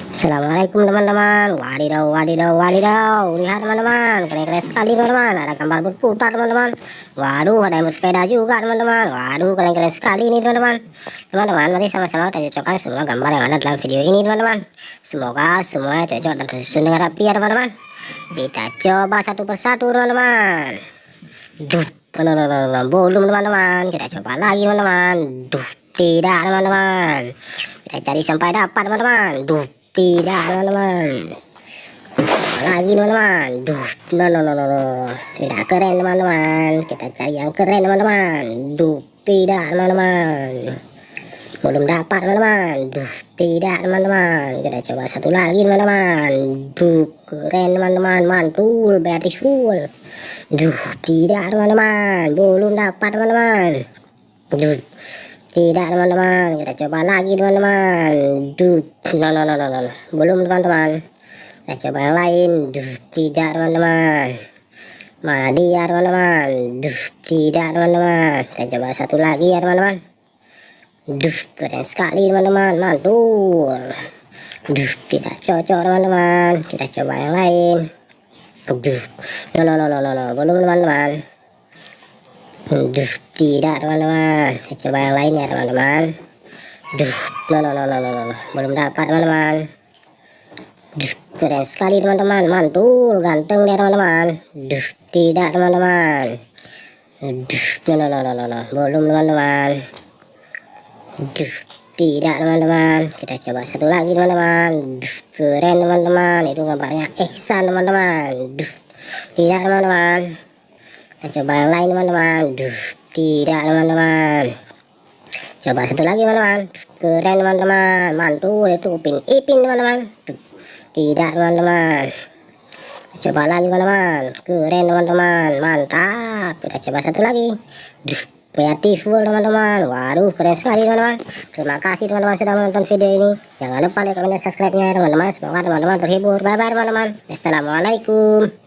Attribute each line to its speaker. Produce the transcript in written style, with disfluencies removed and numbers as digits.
Speaker 1: Assalamualaikum teman-teman. Wadidaw, wadidaw, wadidaw. Lihat teman-teman, keren-keren sekali teman-teman. Ada gambar berputar teman-teman. Waduh, ada yang bersepeda juga teman-teman. Waduh, keren-keren sekali ini teman-teman. Teman-teman, mari sama-sama kita cocokkan semua gambar yang ada dalam video ini teman-teman. Semoga semuanya cocok dan tersusun dengan rapi ya teman-teman. Kita coba satu persatu teman-teman. Duh, belum teman-teman. Kita coba lagi teman-teman. Duh, tidak teman-teman. Kita cari sampai dapat teman-teman. Duh, tidak teman-teman. Lagi teman-teman. Duh, no. Tidak keren teman-teman. Kita cari yang keren teman-teman. Duh, tidak teman-teman. Belum dapat teman-teman. Duh, tidak teman-teman. Kita coba satu lagi teman-teman. Duh, keren teman-teman. Mantul, beautiful. Duh, tidak teman-teman. Belum dapat teman-teman. Duh, tidak teman-teman. Kita coba lagi teman-teman. Duh, no. Belum teman-teman. Kita coba yang lain. Duh, tidak teman-teman. Mana dia teman-teman? Duh, tidak teman-teman. Kita coba satu lagi ya teman-teman. Duh, keren sekali teman-teman. Mantul. Duh, tidak cocok teman-teman. Kita coba yang lain. Duh, no. Belum teman-teman. Duh, tidak teman-teman. Kita coba yang lain ya teman-teman. Duh, no. Belum dapat teman-teman. Duh, keren sekali teman-teman. Mantul, ganteng dia teman-teman. Duh, tidak teman-teman. Duh, no. Belum teman-teman. Duh, tidak teman-teman. Kita coba satu lagi teman-teman. Duh, keren teman-teman. Itu gambarnya Ihsan teman-teman. Duh, tidak teman-teman. Kita coba yang lain teman-teman. Duh, tidak teman-teman. Coba satu lagi teman-teman. Keren teman-teman. Mantul, itu Upin Ipin teman-teman. Duh, tidak teman-teman. Kita coba lagi teman-teman. Keren teman-teman. Mantap. Kita coba satu lagi. Duh, beautiful teman-teman. Waduh, keren sekali teman-teman. Terima kasih teman-teman sudah menonton video ini. Jangan lupa like, comment, dan subscribe-nya teman-teman. Semoga teman-teman terhibur. Bye bye teman-teman. Assalamualaikum.